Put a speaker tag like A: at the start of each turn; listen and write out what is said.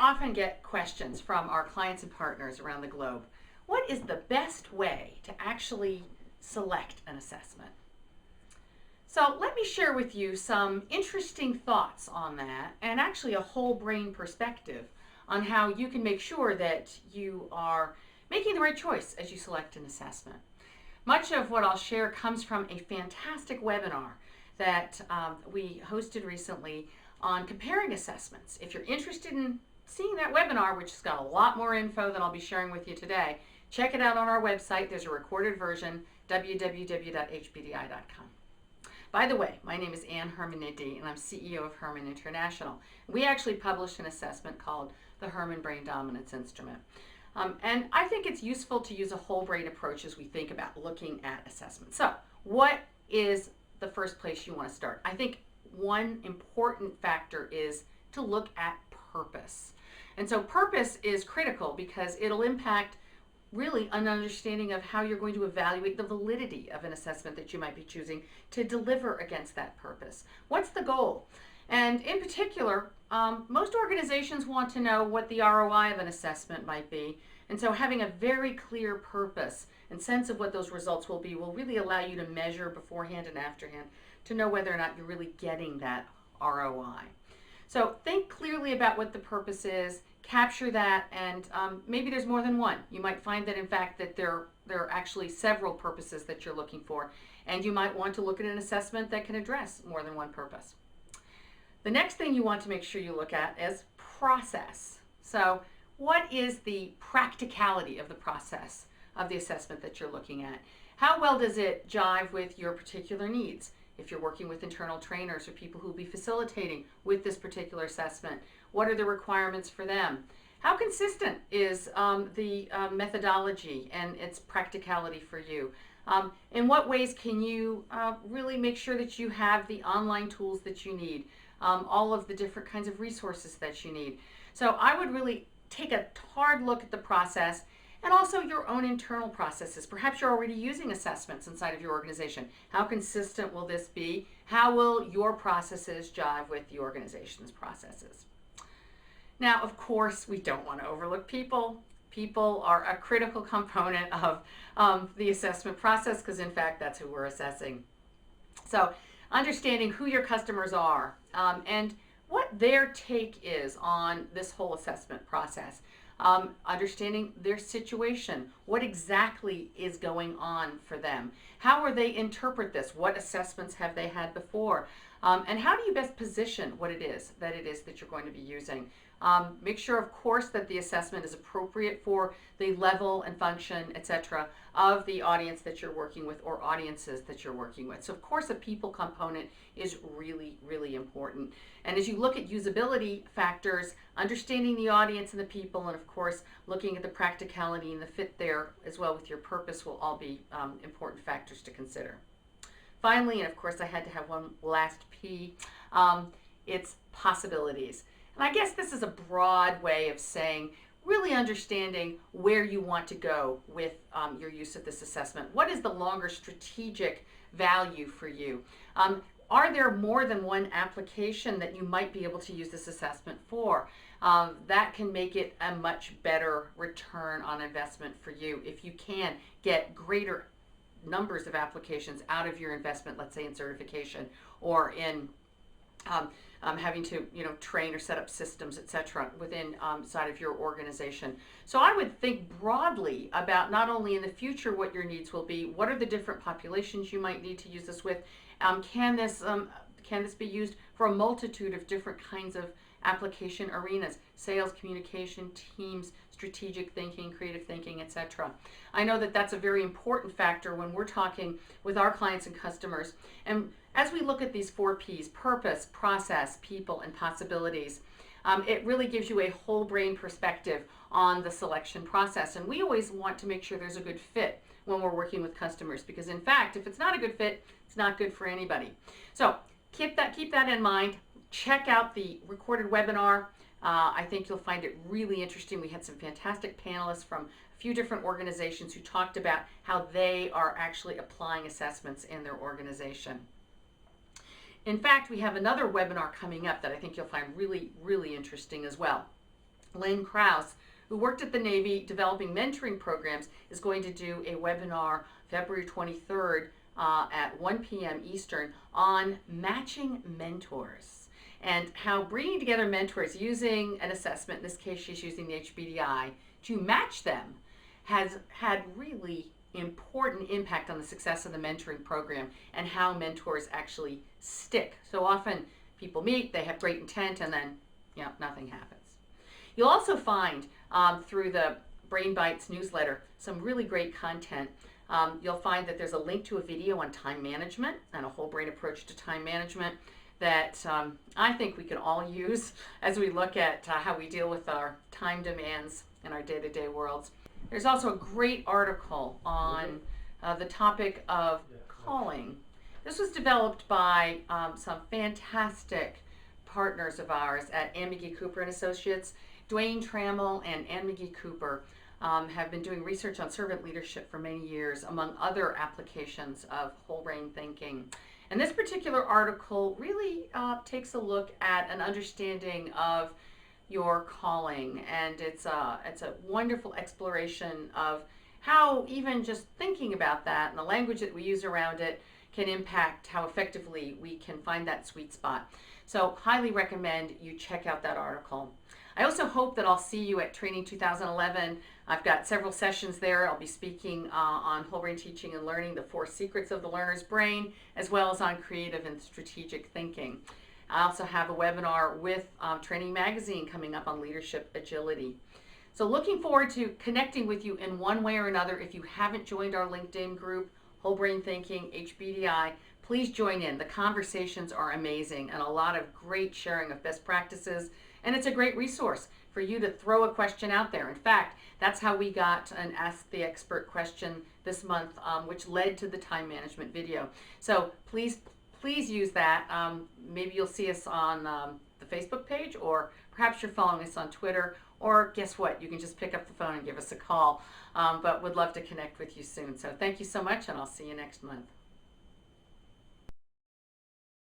A: often get questions from our clients and partners around the globe. What is the best way to actually select an assessment? So let me share with you some interesting thoughts on that, and actually a whole brain perspective on how you can make sure that you are making the right choice as you select an assessment. Much of what I'll share comes from a fantastic webinar that we hosted recently on comparing assessments. If you're interested in seeing that webinar, which has got a lot more info than I'll be sharing with you today, check it out on our website. There's a recorded version, www.hbdi.com. By the way, my name is Herrmann-Nehdi, and I'm CEO of Herrmann International. We actually published an assessment called the Herrmann Brain Dominance Instrument. And I think it's useful to use a whole brain approach as we think about looking at assessments. So what is the first place you want to start? I think one important factor is to look at purpose. And so purpose is critical because it'll impact really an understanding of how you're going to evaluate the validity of an assessment that you might be choosing to deliver against that purpose. What's the goal? And in particular, most organizations want to know what the ROI of an assessment might be. And so having a very clear purpose and sense of what those results will be will really allow you to measure beforehand and afterhand to know whether or not you're really getting that ROI. So think clearly about what the purpose is, capture that, and maybe there's more than one. You might find that in fact that there are actually several purposes that you're looking for, and you might want to look at an assessment that can address more than one purpose. The next thing you want to make sure you look at is process. So what is the practicality of the process of the assessment that you're looking at? How well does it jive with your particular needs? If you're working with internal trainers or people who will be facilitating with this particular assessment, what are the requirements for them? How consistent is the methodology and its practicality for you? In what ways can you really make sure that you have the online tools that you need? All of the different kinds of resources that you need. So I would really take a hard look at the process and also your own internal processes. Perhaps you're already using assessments inside of your organization. How consistent will this be? How will your processes jive with the organization's processes? Now, of course, we don't want to overlook people. People are a critical component of the assessment process because, in fact, that's who we're assessing. So understanding who your customers are and what their take is on this whole assessment process. Understanding their situation, what exactly is going on for them, how will they interpret this, what assessments have they had before, and how do you best position what it is that you're going to be using. Make sure, of course, that the assessment is appropriate for the level and function, etc., of the audience that you're working with or audiences that you're working with. So, of course, a people component is really, really important. And as you look at usability factors, understanding the audience and the people, and, of course, looking at the practicality and the fit there as well with your purpose will all be important factors to consider. Finally, and of course, I had to have one last P, it's possibilities. And I guess this is a broad way of saying really understanding where you want to go with your use of this assessment. What is the longer strategic value for you? Are there more than one application that you might be able to use this assessment for? That can make it a much better return on investment for you if you can get greater numbers of applications out of your investment, let's say in certification or in having to train or set up systems, etc., within side of your organization. So I would think broadly about not only in the future what your needs will be, what are the different populations you might need to use this with, can this be used for a multitude of different kinds of application arenas, sales, communication, teams, strategic thinking, creative thinking, etc. I know that that's a very important factor when we're talking with our clients and customers. And as we look at these 4 Ps, purpose, process, people, and possibilities, it really gives you a whole brain perspective on the selection process. And we always want to make sure there's a good fit when we're working with customers, because in fact, if it's not a good fit, it's not good for anybody. So keep that in mind. Check out the recorded webinar. I think you'll find it really interesting. We had some fantastic panelists from a few different organizations who talked about how they are actually applying assessments in their organization. In fact, we have another webinar coming up that I think you'll find really, really interesting as well. Lynn Krause, who worked at the Navy developing mentoring programs, is going to do a webinar February 23rd at 1 p.m. Eastern on matching mentors and how bringing together mentors using an assessment, in this case she's using the HBDI, to match them has had really important impact on the success of the mentoring program and how mentors actually stick. So often people meet, they have great intent, and then nothing happens. You'll also find through the Brain Bites newsletter some really great content. You'll find that there's a link to a video on time management and a whole brain approach to time management that I think we can all use as we look at how we deal with our time demands in our day-to-day worlds. There's also a great article on the topic of calling. This was developed by some fantastic partners of ours at Ann McGee Cooper and Associates. Dwayne Trammell and Ann McGee Cooper have been doing research on servant leadership for many years, among other applications of whole brain thinking. And this particular article really takes a look at an understanding of your calling, and it's a wonderful exploration of how even just thinking about that and the language that we use around it can impact how effectively we can find that sweet spot. So highly recommend you check out that article. I also hope that I'll see you at Training 2011. I've got several sessions there. I'll be speaking on whole brain teaching and learning, the 4 secrets of the learner's brain, as well as on creative and strategic thinking. I also have a webinar with Training Magazine coming up on leadership agility. So looking forward to connecting with you in one way or another. If you haven't joined our LinkedIn group, Whole Brain Thinking, HBDI, please join in. The conversations are amazing and a lot of great sharing of best practices. And it's a great resource for you to throw a question out there. In fact, that's how we got an Ask the Expert question this month, which led to the time management video. So please use that. Maybe you'll see us on the Facebook page, or perhaps you're following us on Twitter, or guess what? You can just pick up the phone and give us a call. But would love to connect with you soon. So thank you so much, and I'll see you next month.